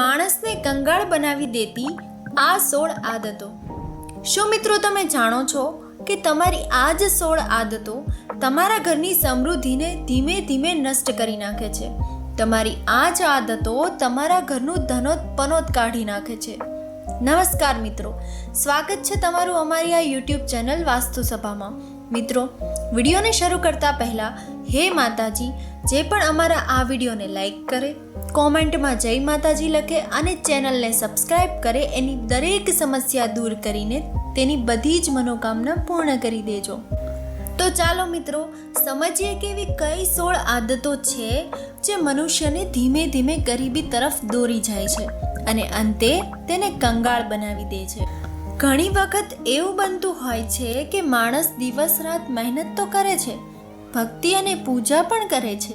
માણસને કંગાળ બનાવી દેતી આ 16 આદતો. શું મિત્રો તમે જાણો છો કે તમારી આ જ 16 આદતો તમારા ઘરની સમૃદ્ધિને ધીમે ધીમે નષ્ટ કરી નાખે છે. તમારી આ જ આદતો તમારા ઘરનું ધનોત્પનોત કાઢી નાખે છે. નમસ્કાર મિત્રો, સ્વાગત છે તમારું અમારી આ યુટ્યુબ ચેનલ વાસ્તુ સભામાં. મિત્રો, વિડીયોને શરૂ કરતા પહેલાં હે માતાજી, જે પણ અમારા આ વિડીયોને લાઈક કરે, કોમેન્ટમાં જય માતાજી લખે અને ચેનલને સબસ્ક્રાઈબ કરે, એની દરેક સમસ્યા દૂર કરીને તેની બધી જ મનોકામના પૂર્ણ કરી દેજો. તો ચાલો મિત્રો, સમજીએ કે એવી કઈ 16 આદતો છે જે મનુષ્યને ધીમે ધીમે ગરીબી તરફ દોરી જાય છે અને અંતે તેને કંગાળ બનાવી દે છે. ઘણી વખત એવું બનતું હોય છે કે માણસ દિવસ રાત મહેનત તો કરે છે, ભક્તિ અને પૂજા પણ કરે છે,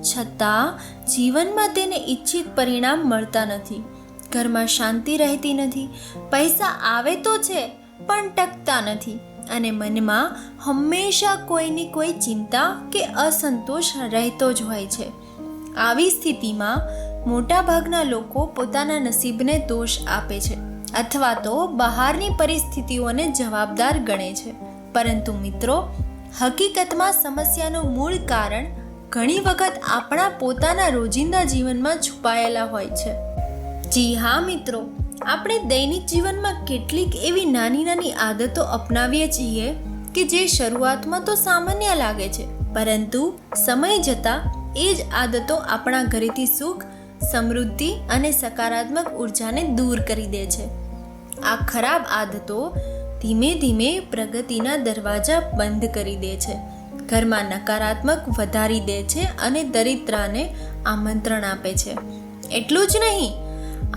છતાં જીવનમાં તેને ઈચ્છિત પરિણામ મળતા નથી. ઘરમાં શાંતિ રહેતી નથી, પૈસા આવે તો છે પણ ટકતા નથી અને મનમાં હંમેશા કોઈની કોઈ ચિંતા કે અસંતોષ રહેતો જ હોય છે. આવી સ્થિતિમાં મોટાભાગના લોકો પોતાના નસીબને દોષ આપે છે અથવા તો બહારની પરિસ્થિતિઓને જવાબદાર ગણે છે. પરંતુ મિત્રો, હકીકતમાં સમસ્યાનું મૂળ કારણ ઘણી વખત આપણા પોતાના રોજિંદા જીવનમાં છુપાયેલા હોય છે. જી હા મિત્રો, આપણે દૈનિક જીવનમાં કેટલીક એવી નાની નાની આદતો અપનાવીએ છીએ કે જે શરૂઆતમાં તો સામાન્ય લાગે છે, પરંતુ સમય જતાં એ જ આદતો આપણા ઘરેથી સુખ, સમૃદ્ધિ અને સકારાત્મક ઉર્જાને દૂર કરી દે છે. આ ખરાબ આદતો ધીમે ધીમે પ્રગતિના દરવાજા બંધ કરી દે છે, ઘરમાં નકારાત્મક વધારી દે છે અને દરિદ્રતાને આમંત્રણ આપે છે. એટલું જ નહીં,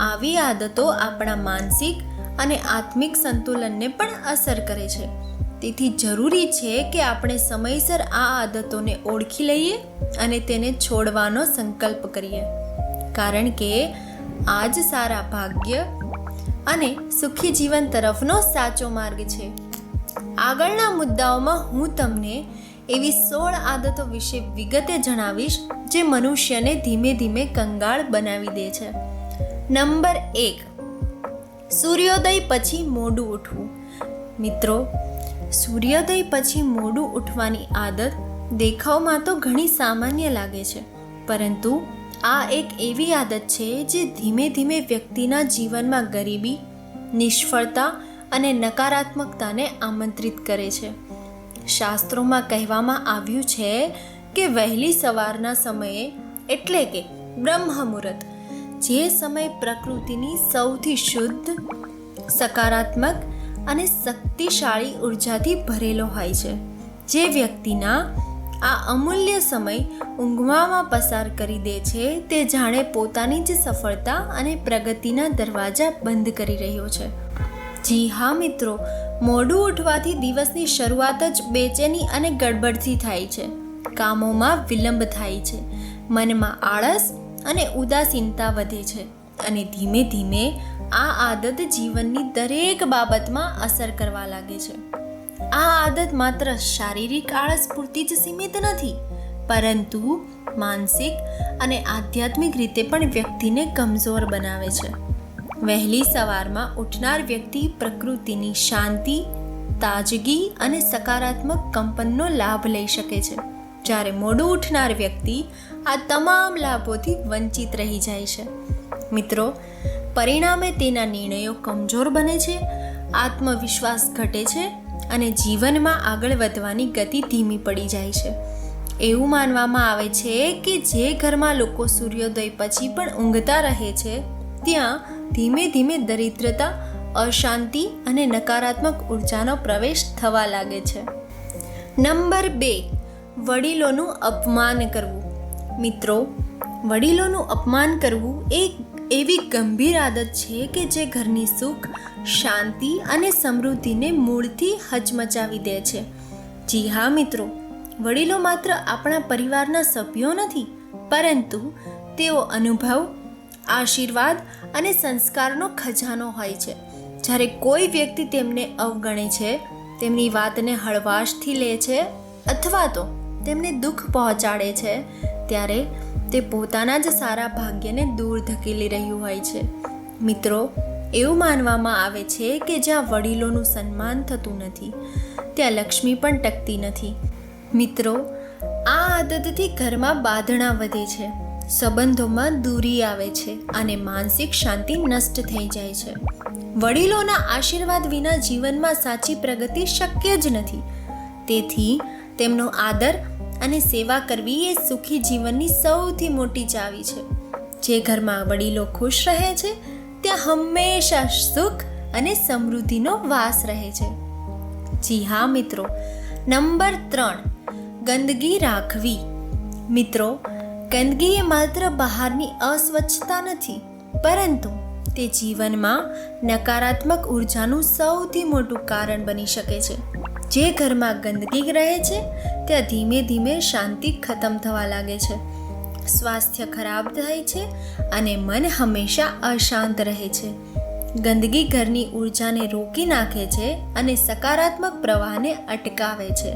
આવી આદતો આપણા માનસિક અને આત્મિક સંતુલનને પણ અસર કરે છે. તેથી જરૂરી છે કે આપણે સમયસર આ આદતોને ઓળખી લઈએ અને તેને છોડવાનો સંકલ્પ કરીએ, કારણ કે આ જ સારા ભાગ્ય અને સુખી જીવન તરફનો સાચો માર્ગ છે. આગળના મુદ્દાઓમાં હું તમને એવી 16 આદતો વિશે વિગતે જણાવીશ જે મનુષ્યને ધીમે ધીમે કંગાળ બનાવી દે છે. નંબર 1, સૂર્યોદય પછી મોડું ઉઠવું. મિત્રો, સૂર્યોદય પછી મોડું ઉઠવાની આદત દેખાવમાં તો ઘણી સામાન્ય લાગે છે, પરંતુ આ એક એવી આદત છે જે ધીમે ધીમે વ્યક્તિના જીવનમાં ગરીબી, નિષ્ફળતા અને નકારાત્મકતાને આમંત્રિત કરે છે. શાસ્ત્રોમાં કહેવામાં આવ્યું છે કે વહેલી સવારના સમયે એટલે કે બ્રહ્મ મુહૂર્ત, જે સમય પ્રકૃતિની સૌથી શુદ્ધ, સકારાત્મક અને શક્તિશાળી ઉર્જાથી ભરેલો હોય છે. જે વ્યક્તિના આ અમૂલ્ય સમય ઊંઘવામાં પસાર કરી દે છે તે જાણે પોતાની જ સફળતા અને પ્રગતિના દરવાજા બંધ કરી રહ્યો છે. જી હા મિત્રો, મોડું ઉઠવાથી દિવસની શરૂઆત જ બેચેની અને ગડબડથી થાય છે. કામોમાં વિલંબ થાય છે, મનમાં આળસ અને ઉદાસીનતા વધે છે અને ધીમે ધીમે આ આદત જીવનની દરેક બાબતમાં અસર કરવા લાગે છે. આ આદત માત્ર શારીરિક આળસ પૂરતી જ સીમિત નથી, પરંતુ માનસિક અને આધ્યાત્મિક રીતે પણ વ્યક્તિને કમજોર બનાવે છે. વહેલી સવારમાં ઉઠનાર વ્યક્તિ પ્રકૃતિની શાંતિ, તાજગી અને સકારાત્મક કંપનનો લાભ લઈ શકે છે, જ્યારે મોડું ઉઠનાર વ્યક્તિ આ તમામ લાભોથી વંચિત રહી જાય છે. મિત્રો, પરિણામે તેના નિર્ણયો કમજોર બને છે, આત્મવિશ્વાસ ઘટે છે અને જીવનમાં આગળ વધવાની ગતિ ધીમી પડી જાય છે. એવું માનવામાં આવે છે કે જે ઘરમાં લોકો સૂર્યોદય પછી પણ ઊંઘતા રહે છે ત્યાં ધીમે ધીમે દરિદ્રતા, અશાંતિ અને નકારાત્મક ઉર્જાનો પ્રવેશ થવા લાગે છે. નંબર 2, વડીલોનું અપમાન કરવું. મિત્રો, વડીલોનું અપમાન કરવું એક એવી ગંભીર આદત છે કે જે ઘરની સુખ, શાંતિ અને સમૃદ્ધિને મૂળથી હચમચાવી દે છે. જી હા મિત્રો, વડીલો માત્ર આપણા પરિવારના સભ્યો નથી, પરંતુ તેઓ અનુભવ, આશીર્વાદ અને સંસ્કારનો ખજાનો હોય છે. જ્યારે કોઈ વ્યક્તિ તેમને અવગણે છે, તેમની વાતને હળવાશથી લે છે અથવા તો તેમને દુઃખ પહોંચાડે છે, ત્યારે તે પોતાના જ સારા ભાગ્યને દૂર ધકેલી રહ્યું હોય છે. મિત્રો, એવું માનવામાં આવે છે કે જ્યાં વડીલોનું સન્માન થતું નથી ત્યાં લક્ષ્મી પણ ટકતી નથી. મિત્રો, આ આદતથી ઘરમાં બાંધણા વધે છે, સંબંધોમાં દૂરી આવે છે અને માનસિક શાંતિ નષ્ટ થઈ જાય છે. વડીલોના આશીર્વાદ વિના જીવનમાં સાચી પ્રગતિ શક્ય જ નથી. તેથી તેમનો આદર અને સેવા કરવી એ સુખી જીવનની સૌથી મોટી ચાવી છે. જે ઘરમાં વડીલો ખુશ રહે છે ત્યાં હંમેશા સુખ અને સમૃદ્ધિનો વાસ રહે છે. જી હા મિત્રો, નંબર 3, ગંદકી રાખવી. મિત્રો, ગંદકી એ માત્ર બહારની અસ્વચ્છતા નથી, પરંતુ તે જીવનમાં નકારાત્મક ઉર્જાનું સૌથી મોટું કારણ બની શકે છે. જે ઘરમાં ગંદકી રહે છે ત્યાં ધીમે ધીમે શાંતિ ખતમ થવા લાગે છે, સ્વાસ્થ્ય ખરાબ થાય છે અને મન હંમેશા અશાંત રહે છે. ગંદકી ઘરની ઉર્જાને રોકી નાખે છે અને સકારાત્મક પ્રવાહને અટકાવે છે,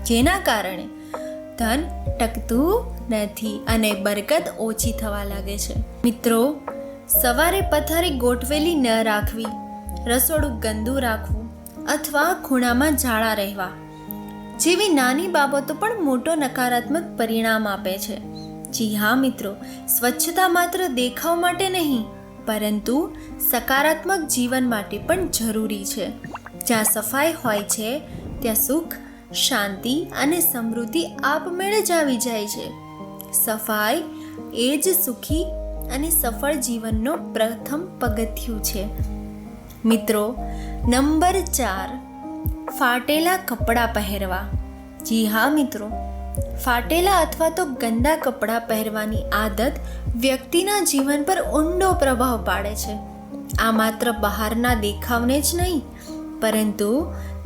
જેના કારણે ધન ટકતું નથી અને બરકત ઓછી થવા લાગે છે. મિત્રો, સવારે પથારી ગોઠવેલી ન રાખવી, રસોડું ગંદુ રાખવું અથવા ખૂણામાં ઝાડા રહેવા જેવી નાની બાબતો પણ મોટો નકારાત્મક પરિણામ આપે છે. જી હા મિત્રો, સ્વચ્છતા માત્ર દેખાવ માટે નહીં, પરંતુ સકારાત્મક જીવન માટે પણ જરૂરી છે. જ્યાં સફાઈ હોય છે ત્યાં સુખ, શાંતિ અને સમૃદ્ધિ આપમેળે જ આવી જાય છે. સફાઈ એ જ સુખી અને સફળ જીવનનો પ્રથમ પગથિયું છે. મિત્રો, નંબર 4, ફાટેલા કપડાં પહેરવા. જી હા મિત્રો, ફાટેલા અથવા તો ગંદા કપડાં પહેરવાની આદત વ્યક્તિના જીવન પર ઊંડો પ્રભાવ પાડે છે. આ માત્ર બહારના દેખાવને જ નહીં, પરંતુ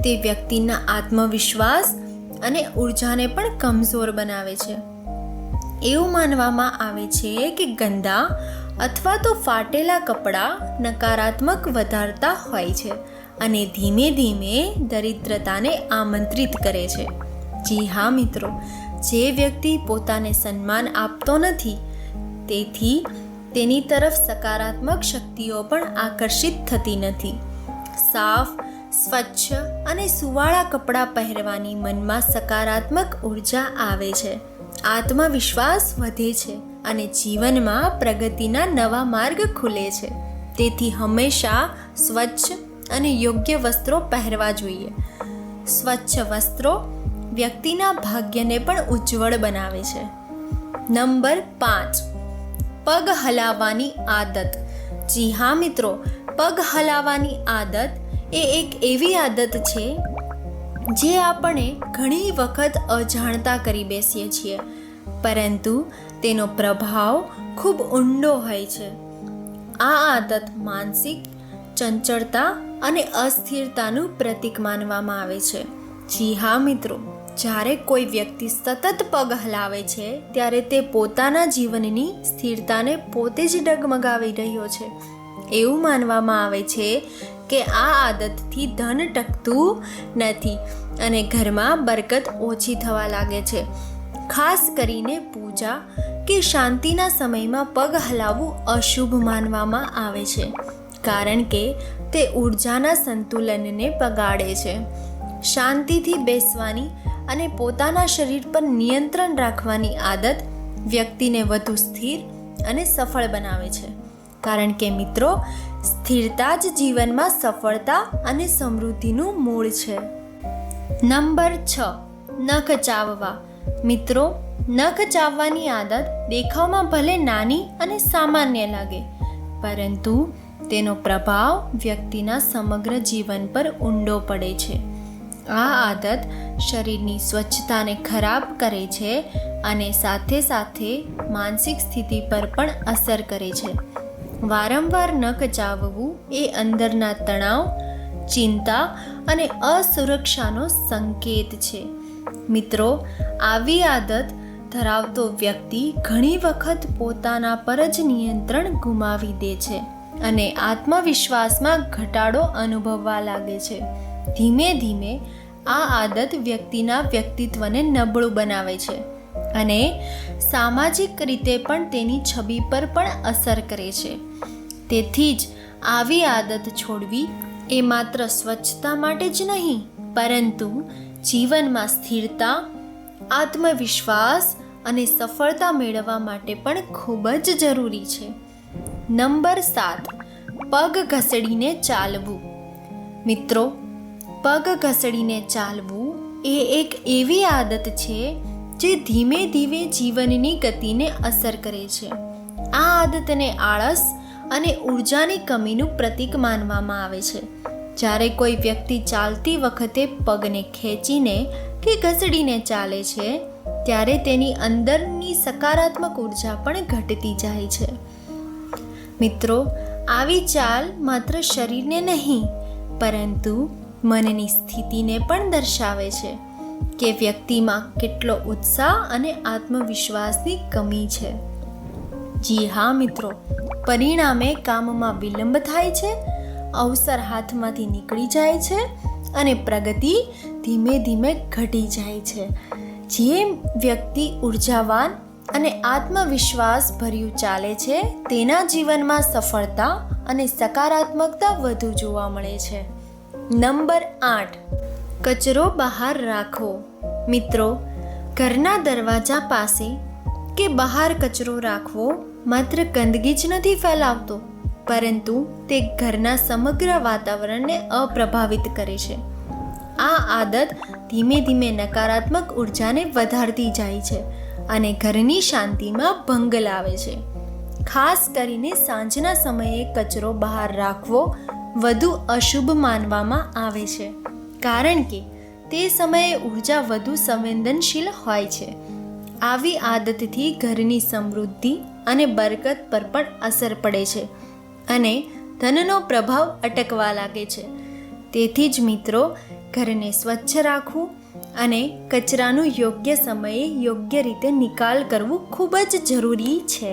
તે વ્યક્તિના આત્મવિશ્વાસ અને ઉર્જાને પણ કમજોર બનાવે છે. એવું માનવામાં આવે છે કે ગંદા અથવા તો ફાટેલા કપડાં નકારાત્મક વધારતા હોય છે અને ધીમે ધીમે દરિદ્રતાને આમંત્રિત કરે છે. જી હા મિત્રો, જે વ્યક્તિ પોતાને સન્માન આપતો નથી, તેથી તેની તરફ સકારાત્મક શક્તિઓ પણ આકર્ષિત થતી નથી. સાફ, સ્વચ્છ અને સુવાળા કપડાં પહેરવાની મનમાં સકારાત્મક ઉર્જા આવે છે, આત્મવિશ્વાસ વધે છે અને જીવનમાં પ્રગતિના નવા માર્ગ ખુલે છે. તેથી હંમેશા સ્વચ્છ અને યોગ્ય વસ્ત્રો પહેરવા જોઈએ. સ્વચ્છ વસ્ત્રો વ્યક્તિના ભાગ્યને પણ ઉજ્જવળ બનાવે છે. નંબર 5, પગ હલાવવાની આદત. જી હા મિત્રો, પગ હલાવવાની આદત એ એક એવી આદત છે જે આપણે ઘણી વખત અજાણતા કરી બેસીએ છીએ, પરંતુ તેનો પ્રભાવ ખૂબ ઊંડો હોય છે. આ આદત માનસિક ચંચળતા અને અસ્થિરતાનું પ્રતીક માનવામાં આવે છે. જી હા મિત્રો, જ્યારે કોઈ વ્યક્તિ સતત પગ હલાવે છે ત્યારે તે પોતાના જીવનની સ્થિરતાને પોતે જ ડગમગાવી રહ્યો છે. એવું માનવામાં આવે છે કે આ આદતથી ધન ટકતું નથી અને ઘરમાં બરકત ઓછી થવા લાગે છે. ખાસ કરીને પૂજા કે શાંતિના સમયમાં પગ હલાવવું અશુભ માનવામાં આવે છે, કારણ કે તે ઉર્જાના સંતુલનને બગાડે છે. શાંતિથી બેસવાની અને પોતાના શરીર પર નિયંત્રણ રાખવાની આદત વ્યક્તિને વધુ સ્થિર અને સફળ બનાવે છે, કારણ કે મિત્રો, સ્થિરતા જ જીવનમાં સફળતા અને સમૃદ્ધિનું મૂળ છે. નંબર 6, નખ ચાવવા. મિત્રો, નખ ચાવવાની આદત દેખાવમાં ભલે નાની અને સામાન્ય લાગે, પરંતુ તેનો પ્રભાવ વ્યક્તિના સમગ્ર જીવન પર ઊંડો પડે છે. આ આદત શરીરની સ્વચ્છતાને ખરાબ કરે છે અને સાથે સાથે માનસિક સ્થિતિ પર પણ અસર કરે છે. વારંવાર નખ ચાવવું એ અંદરના તણાવ, ચિંતા અને અસુરક્ષાનો સંકેત છે. મિત્રો, આવી આદત ધરાવતો વ્યક્તિ ઘણી વખત પોતાના પર જ નિયંત્રણ ગુમાવી દે છે અને આત્મવિશ્વાસમાં ઘટાડો અનુભવવા લાગે છે. ધીમે ધીમે આ આદત વ્યક્તિના વ્યક્તિત્વને નબળું બનાવે છે અને સામાજિક રીતે પણ તેની છબી પર પણ અસર કરે છે. તેથી જ આવી આદત છોડવી એ માત્ર સ્વચ્છતા માટે જ નહીં, પરંતુ જીવનમાં સ્થિરતા, આત્મવિશ્વાસ અને સફળતા મેળવવા માટે પણ ખૂબ જ જરૂરી છે. નંબર 7, પગ ઘસડીને ચાલવું. મિત્રો, પગ ઘસડીને ચાલવું એ એક એવી આદત છે જે ધીમે ધીમે જીવનની ગતિને અસર કરે છે. આ આદતને આળસ અને ઉર્જાની કમીનું પ્રતીક માનવામાં આવે છે. જ્યારે કોઈ વ્યક્તિ ચાલતી વખતે પગને ખેંચીને કે ઘસડીને ચાલે છે, ત્યારે તેની અંદરની સકારાત્મક ઉર્જા પણ ઘટતી જાય છે. મિત્રો, આવી ચાલ માત્ર શરીરને નહીં, પરંતુ મનની સ્થિતિને પણ દર્શાવે છે કે વ્યક્તિમાં કેટલો ઉત્સાહ અને આત્મવિશ્વાસની કમી છે. જી હા મિત્રો, પરિણામે કામમાં વિલંબ થાય છે, અવસર હાથમાંથી નીકળી જાય છે અને પ્રગતિ ધીમે ધીમે ઘટી જાય છે. જે વ્યક્તિ ઉર્જાવાન અને આત્મવિશ્વાસ ભર્યું ચાલે છે, તેના જીવનમાં સફળતા અને સકારાત્મકતા વધુ જોવા મળે છે. નંબર 8, કચરો બહાર રાખવો. મિત્રો, ઘરના દરવાજા પાસે કે બહાર કચરો રાખવો માત્ર ગંદકી જ નથી ફેલાવતો, પરંતુ તે ઘરના સમગ્ર વાતાવરણને અપ્રભાવિત કરે છે. આ આદત ધીમે ધીમે નકારાત્મક ઉર્જાને વધારતી જાય છે અને ઘરની શાંતિમાં ભંગ લાવે છે. ખાસ કરીને સાંજના સમયે કચરો બહાર રાખવો વધુ અશુભ માનવામાં આવે છે, કારણ કે તે સમયે ઉર્જા વધુ સંવેદનશીલ હોય છે. આવી આદતથી ઘરની સમૃદ્ધિ અને બરકત પર પણ અસર પડે છે અને ધનનો પ્રભાવ અટકવા લાગે છે. તેથી જ મિત્રો, ઘરને સ્વચ્છ રાખવું અને કચરાનું યોગ્ય સમયે યોગ્ય રીતે નિકાલ કરવું ખૂબ જ જરૂરી છે.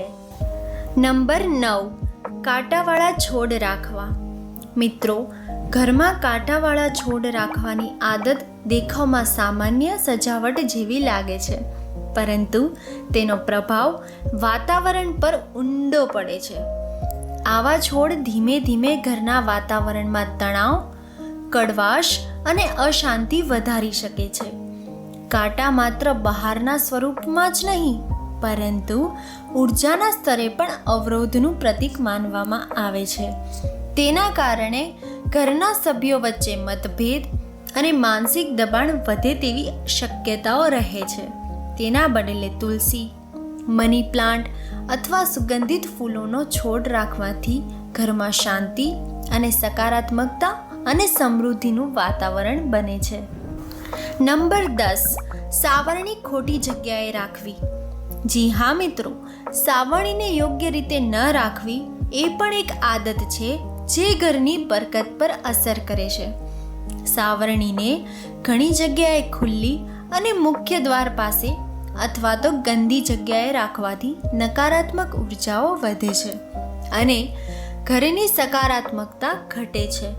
નંબર 9, કાંટાવાળા છોડ રાખવા. મિત્રો, ઘરમાં કાંટાવાળા છોડ રાખવાની આદત દેખાવમાં સામાન્ય સજાવટ જેવી લાગે છે, પરંતુ તેનો પ્રભાવ વાતાવરણ પર ઊંડો પડે છે. આવા છોડ ધીમે ધીમે ઘરના વાતાવરણમાં તણાવ, કડવાશ અને અશાંતિ વધારી શકે છે. કાંટા માત્ર બહારના સ્વરૂપમાં જ નહીં, પરંતુ ઉર્જાના સ્તરે પણ અવરોધનું પ્રતીક માનવામાં આવે છે. તેના કારણે ઘરના સભ્યો વચ્ચે મતભેદ અને માનસિક દબાણ વધે તેવી શક્યતાઓ રહે છે. તેના બદલે તુલસી, મની પ્લાન્ટ અથવા સુગંધિત ફૂલોનો છોડ રાખવાથી ઘરમાં શાંતિ અને સકારાત્મકતા અને સમૃદ્ધિનું વાતાવરણ બને છે. નંબર 10, સાવરણી ખોટી જગ્યાએ રાખવી. જી હા મિત્રો, સાવરણીને યોગ્ય રીતે ન રાખવી એ પણ એક આદત છે જે ઘરની બરકત પર અસર કરે છે. સાવરણીને ઘણી જગ્યાએ ખુલ્લી અને મુખ્ય દ્વાર પાસે અથવા તો ગંદી જગ્યાએ રાખવાથી નકારાત્મક ઉર્જાઓ વધે છે અને ઘરની સકારાત્મકતા ઘટે છે.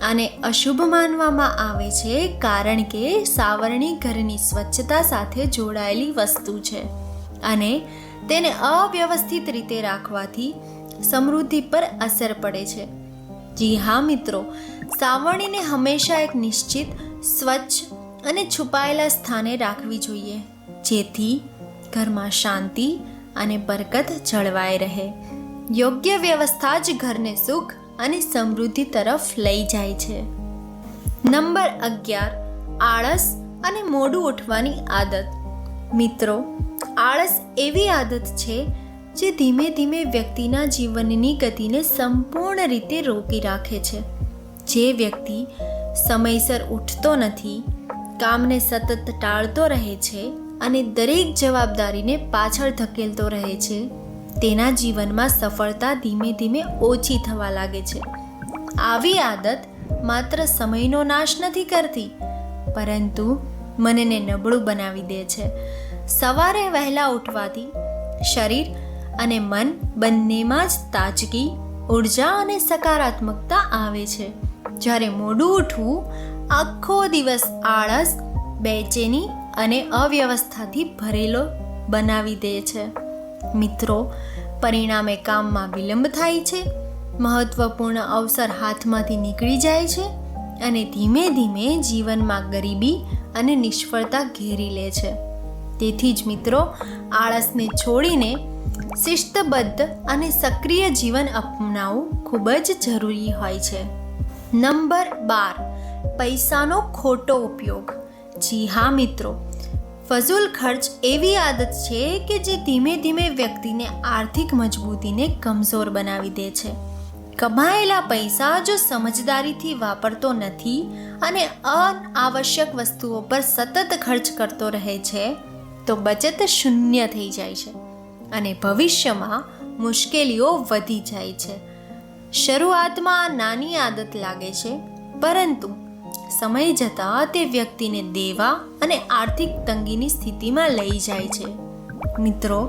આને અશુભ માનવામાં આવે છે કારણ કે સાવરણી ઘરની સ્વચ્છતા સાથે જોડાયેલી વસ્તુ છે અને તેને અવ્યવસ્થિત રીતે રાખવાથી સમૃદ્ધિ પર અસર પડે છે. જી હા મિત્રો, સાવરણીને હંમેશા એક નિશ્ચિત, સ્વચ્છ અને છુપાયેલા સ્થાને રાખવી જોઈએ, જેથી ઘરમાં શાંતિ અને બરકત જળવાઈ રહે. યોગ્ય વ્યવસ્થા જ ઘરને સુખ અને સમૃદ્ધિ તરફ લઈ જાય છે. નંબર 11, આળસ અને મોડું ઉઠવાની આદત. મિત્રો, આળસ એવી આદત છે જે ધીમે ધીમે વ્યક્તિના જીવનની ગતિને સંપૂર્ણ રીતે રોકી રાખે છે. જે વ્યક્તિ સમયસર ઉઠતો નથી, કામને સતત ટાળતો રહે છે અને દરેક જવાબદારીને પાછળ ધકેલતો રહે છે, તેના જીવનમાં સફળતા ધીમે ધીમે ઓછી થવા લાગે છે. આવી આદત માત્ર સમયનો નાશ નથી કરતી, પરંતુ મનને નબળું બનાવી દે છે. સવારે વહેલા ઉઠવાથી શરીર અને મન બંનેમાં જ તાજગી, ઉર્જા અને સકારાત્મકતા આવે છે. જ્યારે મોડું ઉઠવું આખો દિવસ આળસ, બેચેની અને અવ્યવસ્થાથી ભરેલો બનાવી દે છે. મિત્રો, પરિણામે કામમાં વિલંબ થાય છે, મહત્વપૂર્ણ અવસર હાથમાંથી નીકળી જાય છે અને ધીમે ધીમે જીવનમાં ગરીબી અને નિષ્ફળતા ઘેરી લે છે. તેથી જ મિત્રો, આળસને છોડીને શિસ્તબદ્ધ અને સક્રિય જીવન અપનાવવું ખૂબ જ જરૂરી હોય છે. નંબર 12, પૈસાનો ખોટો ઉપયોગ. જી હા મિત્રો, ફઝૂલ ખર્ચ એવી આદત છે કે જે ધીમે ધીમે વ્યક્તિને આર્થિક મજબૂતીને કમજોર બનાવી દે છે. કમાયેલા પૈસા જો સમજદારીથી વાપરતો નથી અને અનાવશ્યક વસ્તુઓ પર સતત ખર્ચ કરતો રહે છે તો બચત શૂન્ય થઈ જાય છે અને ભવિષ્યમાં મુશ્કેલીઓ વધી જાય છે. શરૂઆતમાં આ નાની આદત લાગે છે, પરંતુ સમય જતાં તે વ્યક્તિને દેવા અને આર્થિક તંગીની સ્થિતિમાં લઈ જાય છે. મિત્રો,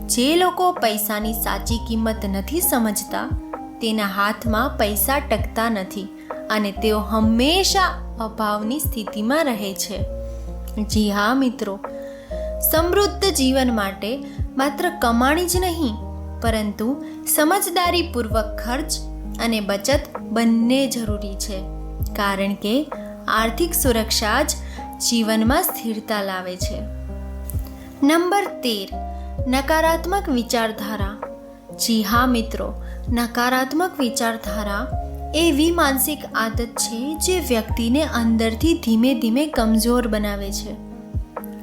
જે લોકો પૈસાની સાચી કિંમત નથી સમજતા તેના હાથમાં પૈસા ટકતા નથી અને તેઓ હંમેશા અભાવની સ્થિતિમાં રહે છે. જી હા મિત્રો, સમૃદ્ધ જીવન માટે માત્ર કમાણી જ નહીં, પરંતુ સમજદારીપૂર્વક ખર્ચ અને બચત બંને જરૂરી છે, કારણ કે આર્થિક સુરક્ષા જ જીવનમાં સ્થિરતા લાવે છે. નંબર 13, નકારાત્મક વિચારધારા. જી હા મિત્રો, નકારાત્મક વિચારધારા એવી માનસિક આદત છે જે વ્યક્તિને અંદરથી ધીમે ધીમે કમજોર બનાવે છે.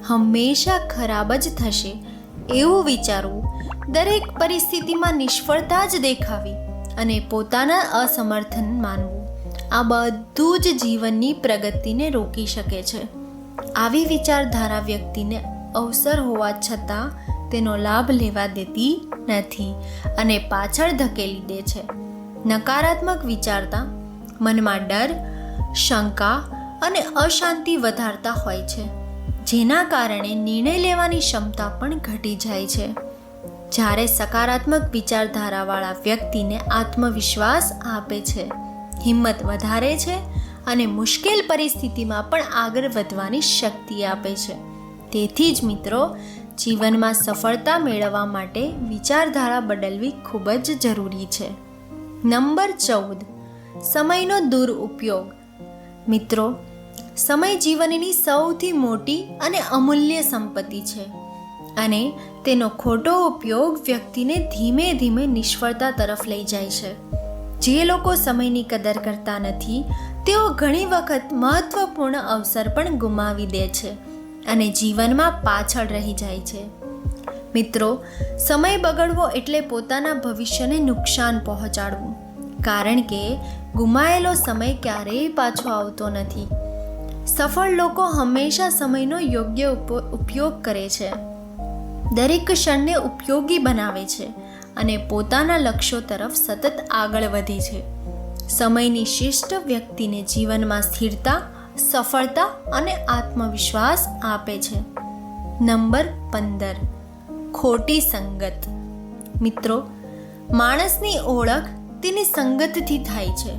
હંમેશા ખરાબ જ થશે એવું વિચારવું, દરેક પરિસ્થિતિમાં નિષ્ફળતા જ દેખાવી અને પોતાના અસમર્થન માનવું, આ બધું જ જીવનની પ્રગતિને રોકી શકે છે. આવી વિચારધારા વ્યક્તિને અવસર હોવા છતાં તેનો લાભ લેવા દેતી નથી અને પાછળ ધકેલી દે છે. નકારાત્મક વિચારતા મનમાં ડર, શંકા અને અશાંતિ વધારતા હોય છે, જેના કારણે નિર્ણય લેવાની ક્ષમતા પણ ઘટી જાય છે. જ્યારે સકારાત્મક વિચારધારાવાળા વ્યક્તિને આત્મવિશ્વાસ આપે છે, હિંમત વધારે છે અને મુશ્કેલ પરિસ્થિતિમાં પણ આગળ વધવાની શક્તિ આપે છે. તેથી જ મિત્રો, જીવનમાં સફળતા મેળવવા માટે વિચારધારા બદલવી ખૂબ જ જરૂરી છે. નંબર 14, સમયનો દુરુપયોગ. મિત્રો, સમય જીવનની સૌથી મોટી અને અમૂલ્ય સંપત્તિ છે અને તેનો ખોટો ઉપયોગ વ્યક્તિને ધીમે ધીમે નિષ્ફળતા તરફ લઈ જાય છે. જે લોકો સમયની કદર કરતા નથી તેઓ ઘણી વખત મહત્વપૂર્ણ અવસર પણ ગુમાવી દે છે અને જીવનમાં પાછળ રહી જાય છે. મિત્રો, સમય બગડવો એટલે પોતાના ભવિષ્યને નુકસાન પહોંચાડવું, કારણ કે ગુમાયેલો સમય ક્યારેય પાછો આવતો નથી. સફળ લોકો હંમેશા સમયનો યોગ્ય ઉપયોગ કરે છે, દરેક ક્ષણને ઉપયોગી બનાવે છે અને પોતાના લક્ષ્યો તરફ સતત આગળ વધે છે. સમયની શિસ્ત વ્યક્તિને જીવનમાં સ્થિરતા, સફળતા અને આત્મવિશ્વાસ આપે છે. નંબર 15, ખોટી સંગત. મિત્રો, માણસની ઓળખ તેની સંગતથી થાય છે.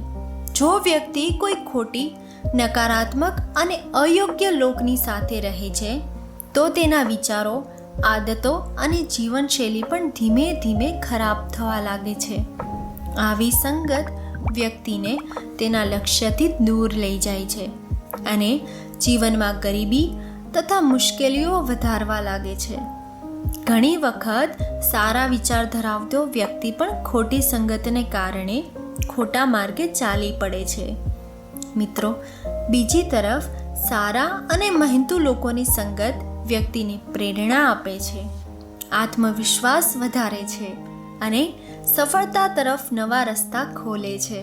જો વ્યક્તિ કોઈ ખોટી, નકારાત્મક અને અયોગ્ય લોકની સાથે રહે છે તો તેના વિચારો, આદતો અને જીવનશૈલી પણ ધીમે ધીમે ખરાબ થવા લાગે છે. આવી સંગત વ્યક્તિને તેના લક્ષ્યથી દૂર લઈ જાય છે અને જીવનમાં ગરીબી તથા મુશ્કેલીઓ વધારવા લાગે છે. ઘણી વખત સારા વિચાર ધરાવતો વ્યક્તિ પણ ખોટી સંગતને કારણે ખોટા માર્ગે ચાલી પડે છે. મિત્રો, બીજી તરફ સારા અને મહેનતુ લોકોની સંગત વ્યક્તિને પ્રેરણા આપે છે, આત્મવિશ્વાસ વધારે છે અને સફળતા તરફ નવા રસ્તા ખોલે છે.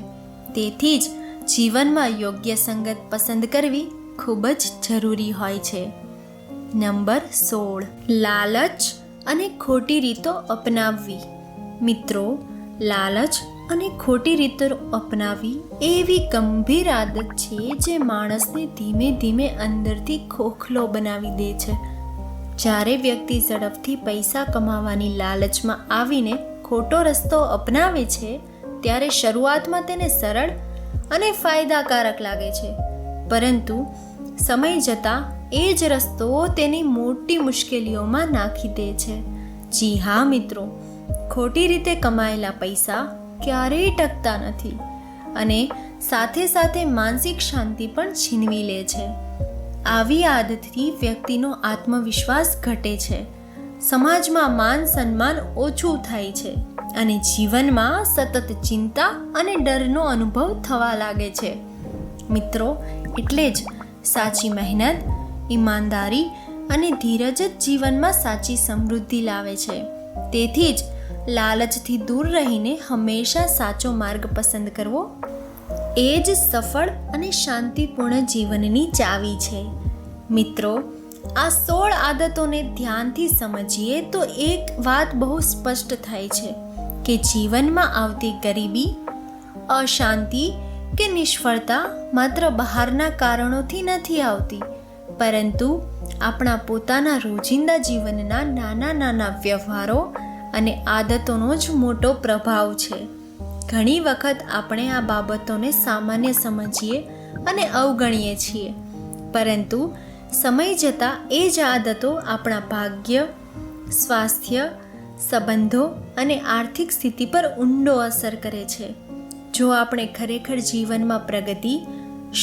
તેથી જ જીવનમાં યોગ્ય સંગત પસંદ કરવી ખૂબ જ જરૂરી હોય છે. નંબર 16, લાલચ અને ખોટી રીતો અપનાવવી. મિત્રો, લાલચ અને ખોટી રીતો અપનાવવી એવી ગંભીર આદત છે જે માણસને ધીમે ધીમે અંદરથી ખોખલો બનાવી દે છે. જ્યારે વ્યક્તિ ઝડપથી પૈસા કમાવાની લાલચમાં આવીને ખોટો રસ્તો અપનાવે છે ત્યારે શરૂઆતમાં તેને સરળ અને ફાયદાકારક લાગે છે, પરંતુ સમય જતાં એ જ રસ્તો તેની મોટી મુશ્કેલીઓમાં નાખી દે છે. જી હા મિત્રો, ખોટી રીતે કમાયેલા પૈસા ક્યારેય ટકતા નથી અને સાથે સાથે માનસિક શાંતિ પણ છીનવી લે છે. આવી આદતથી વ્યક્તિનો આત્મવિશ્વાસ ઘટે છે, સમાજમાં માન સન્માન ઓછું થાય છે અને જીવનમાં સતત ચિંતા અને ડરનો અનુભવ થવા લાગે છે. મિત્રો, એટલે જ સાચી મહેનત, ઈમાનદારી અને ધીરજ જ જીવનમાં સાચી સમૃદ્ધિ લાવે છે. તેથી જ લાલચથી દૂર રહીને હંમેશા સાચો માર્ગ પસંદ કરવો એ જ સફળ અને શાંતિપૂર્ણ જીવનની ચાવી છે. મિત્રો, આ 16 આદતોને ધ્યાનથી સમજીએ તો એક વાત બહુ સ્પષ્ટ થાય છે કે જીવનમાં આવતી ગરીબી, અશાંતિ કે નિષ્ફળતા માત્ર બહારના કારણોથી નથી આવતી, પરંતુ આપણા પોતાના રોજિંદા જીવનના નાના નાના વ્યવહારો અને આદતોનો જ મોટો પ્રભાવ છે. ઘણી વખત આપણે આ બાબતોને સામાન્ય સમજીએ અને અવગણીએ છીએ, પરંતુ સમય જતાં એ જ આદતો આપણા ભાગ્ય, સ્વાસ્થ્ય, સંબંધો અને આર્થિક સ્થિતિ પર ઊંડો અસર કરે છે. જો આપણે ખરેખર જીવનમાં પ્રગતિ,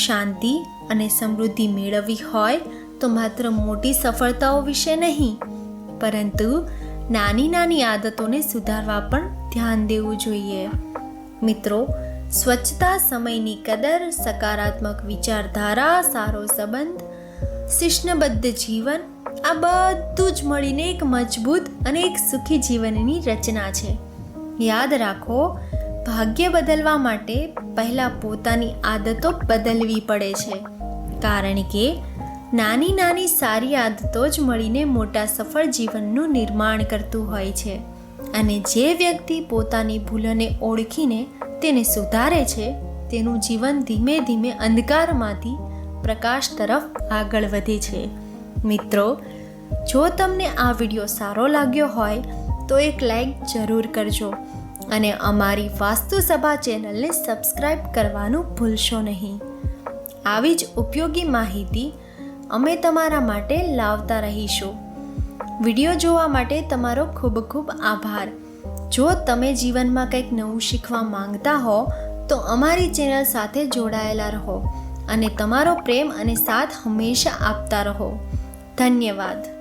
શાંતિ અને સમૃદ્ધિ મેળવવી હોય તો માત્ર મોટી સફળતાઓ વિશે નહીં, પરંતુ નાની નાની આદતોને સુધારવા પણ ધ્યાન દેવું જોઈએ. મિત્રો, સ્વચ્છતા, સમયની કદર, સકારાત્મક વિચારધારા, સારો સંબંધ, શિસ્તબદ્ધ જીવન, આ બધું જ મળીને એક મજબૂત અને એક સુખી જીવનની રચના છે. યાદ રાખો, ભાગ્ય બદલવા માટે પહેલાં પોતાની આદતો બદલવી પડે છે, કારણ કે નાની નાની સારી આદતો જ મળીને મોટા સફળ જીવનનું નિર્માણ કરતું હોય છે. અને જે વ્યક્તિ પોતાની ભૂલોને ઓળખીને તેને સુધારે છે, તેનું જીવન ધીમે ધીમે અંધકારમાંથી પ્રકાશ તરફ આગળ વધે છે. મિત્રો, જો તમને આ વિડીયો સારો લાગ્યો હોય તો એક લાઈક જરૂર કરજો અને અમારી વાસ્તુસભા ચેનલને સબસ્ક્રાઈબ કરવાનું ભૂલશો નહીં. આવી જ ઉપયોગી માહિતી અમે તમારા માટે લાવતા રહીશું. વિડીયો જોવા માટે તમારો ખૂબ ખૂબ આભાર. જો તમે જીવનમાં કંઈક નવું શીખવા માંગતા હો તો અમારી ચેનલ સાથે જોડાયેલા રહો અને તમારો પ્રેમ અને સાથ હંમેશા આપતા રહો. ધન્યવાદ.